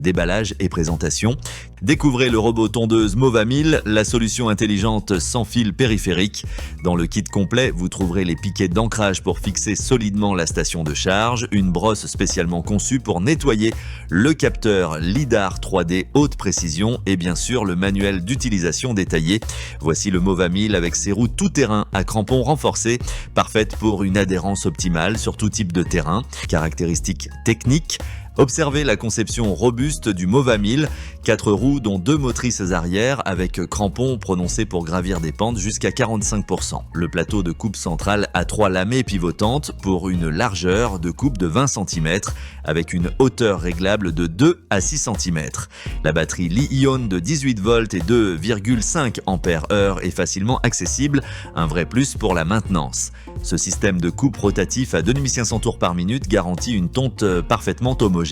Déballage et présentation. Découvrez le robot tondeuse Movamil, la solution intelligente sans fil périphérique. Dans le kit complet, vous trouverez les piquets d'ancrage pour fixer solidement la station de charge, une brosse spécialement conçue pour nettoyer, le capteur LiDAR 3D haute précision et bien sûr le manuel d'utilisation détaillé. Voici le Movamil avec ses roues tout-terrain à crampons renforcés, parfaite pour une adhérence optimale sur tout type de terrain. Caractéristiques techniques. Observez la conception robuste du Movamil, 4 roues dont 2 motrices arrière avec crampons prononcés pour gravir des pentes jusqu'à 45%. Le plateau de coupe centrale a 3 lamelles pivotantes pour une largeur de coupe de 20 cm avec une hauteur réglable de 2 à 6 cm. La batterie Li-ion de 18 volts et 2,5 Ah est facilement accessible, un vrai plus pour la maintenance. Ce système de coupe rotatif à 2500 tours par minute garantit une tonte parfaitement homogène.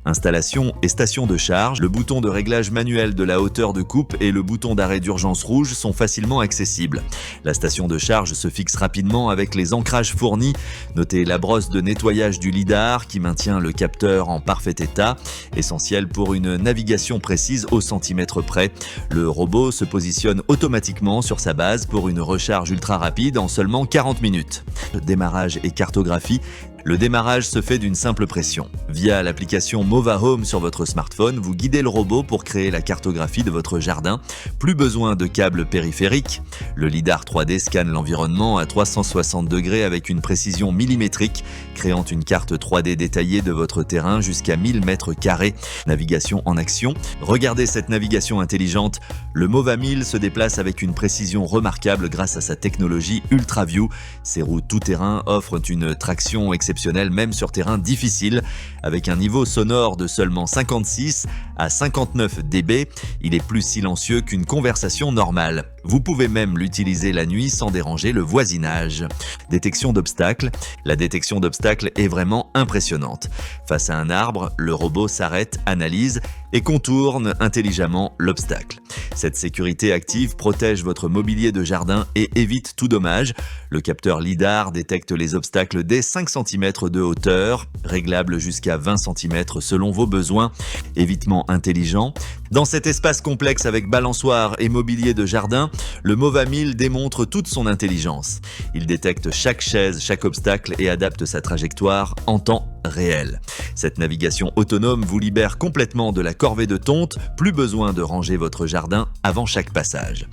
Installation et station de charge, le bouton de réglage manuel de la hauteur de coupe et le bouton d'arrêt d'urgence rouge sont facilement accessibles. La station de charge se fixe rapidement avec les ancrages fournis. Notez la brosse de nettoyage du LiDAR qui maintient le capteur en parfait état, essentiel pour une navigation précise au centimètre près. Le robot se positionne automatiquement sur sa base pour une recharge ultra rapide en seulement 40 minutes. Démarrage et cartographie. Le démarrage se fait d'une simple pression. Via l'application Mova Home sur votre smartphone, vous guidez le robot pour créer la cartographie de votre jardin. Plus besoin de câbles périphériques. Le LiDAR 3D scanne l'environnement à 360 degrés avec une précision millimétrique, créant une carte 3D détaillée de votre terrain jusqu'à 1000 mètres carrés. Navigation en action. Regardez cette navigation intelligente. Le Movamil se déplace avec une précision remarquable grâce à sa technologie UltraView. Ses roues tout-terrain offrent une traction exceptionnelle même sur terrain difficile. Avec un niveau sonore de seulement 56 à 59 dB, il est plus silencieux qu'une conversation normale. Vous pouvez même l'utiliser la nuit sans déranger le voisinage. Détection d'obstacles. La détection d'obstacles est vraiment impressionnante. Face à un arbre, le robot s'arrête, analyse et contourne intelligemment l'obstacle. Cette sécurité active protège votre mobilier de jardin et évite tout dommage. Le capteur LiDAR détecte les obstacles dès 5 cm de hauteur, réglable jusqu'à 20 cm selon vos besoins. Évitement intelligent. Dans cet espace complexe avec balançoire et mobilier de jardin, le Movamil démontre toute son intelligence. Il détecte chaque chaise, chaque obstacle et adapte sa trajectoire en temps réel. Cette navigation autonome vous libère complètement de la corvée de tonte, plus besoin de ranger votre jardin avant chaque passage.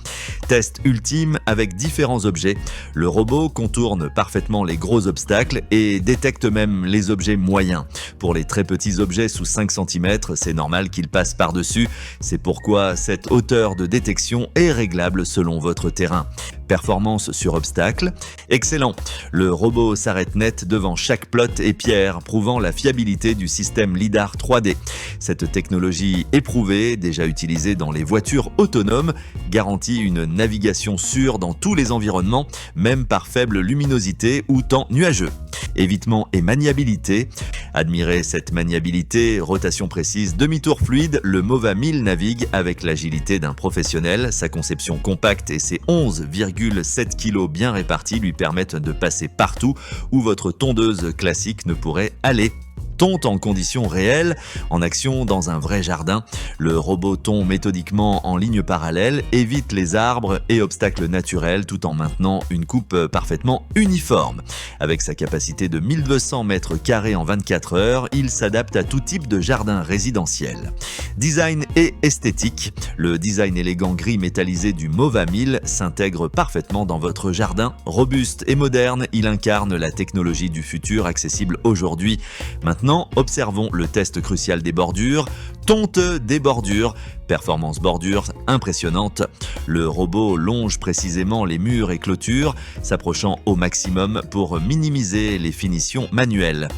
Test ultime avec différents objets. Le robot contourne parfaitement les gros obstacles et détecte même les objets moyens. Pour les très petits objets sous 5 cm, c'est normal qu'ils passent par-dessus. C'est pourquoi cette hauteur de détection est réglable selon votre terrain. Performance sur obstacle. Excellent. Le robot s'arrête net devant chaque plot et pierre, prouvant la fiabilité du système LiDAR 3D. Cette technologie éprouvée, déjà utilisée dans les voitures autonomes, garantit une navigation sûre dans tous les environnements, même par faible luminosité ou temps nuageux. Évitement et maniabilité. Admirez cette maniabilité, rotation précise, demi-tour fluide, le Movamil navigue avec l'agilité d'un professionnel. Sa conception compacte et ses 11,7 kg bien répartis lui permettent de passer partout où votre tondeuse classique ne pourrait aller. Tonte en conditions réelles, en action dans un vrai jardin. Le robot tond méthodiquement en ligne parallèle, évite les arbres et obstacles naturels tout en maintenant une coupe parfaitement uniforme. Avec sa capacité de 1200 mètres carrés en 24 heures, il s'adapte à tout type de jardin résidentiel. Design et esthétique. Le design élégant gris métallisé du Movamil s'intègre parfaitement dans votre jardin. Robuste et moderne, il incarne la technologie du futur accessible aujourd'hui. Maintenant, observons le test crucial des bordures. Tonte des bordures. Performance bordure impressionnante. Le robot longe précisément les murs et clôtures, s'approchant au maximum pour minimiser les finitions manuelles.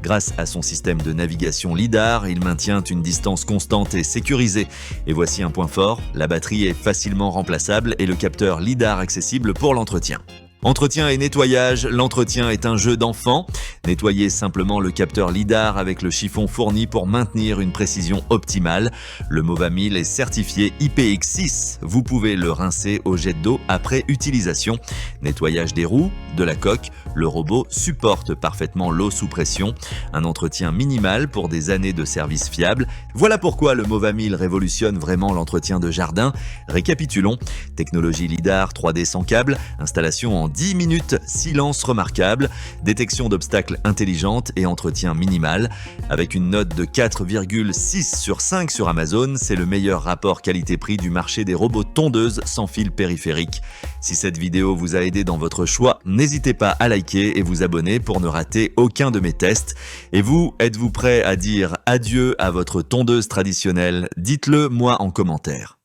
Grâce à son système de navigation LiDAR, il maintient une distance constante et sécurisée. Et voici un point fort, la batterie est facilement remplaçable et le capteur LiDAR accessible pour l'entretien. Entretien et nettoyage, l'entretien est un jeu d'enfant. Nettoyez simplement le capteur lidar avec le chiffon fourni pour maintenir une précision optimale. Le Movamil est certifié IPX6. Vous pouvez le rincer au jet d'eau après utilisation. Nettoyage des roues, de la coque, le robot supporte parfaitement l'eau sous pression. Un entretien minimal pour des années de service fiable. Voilà pourquoi le Movamil révolutionne vraiment l'entretien de jardin. Récapitulons. Technologie lidar 3D sans câble, installation en 10 minutes, silence remarquable, détection d'obstacles intelligente et entretien minimal. Avec une note de 4,6 sur 5 sur Amazon, c'est le meilleur rapport qualité-prix du marché des robots tondeuses sans fil périphérique. Si cette vidéo vous a aidé dans votre choix, n'hésitez pas à liker et vous abonner pour ne rater aucun de mes tests. Et vous, êtes-vous prêt à dire adieu à votre tondeuse traditionnelle? Dites-le moi en commentaire.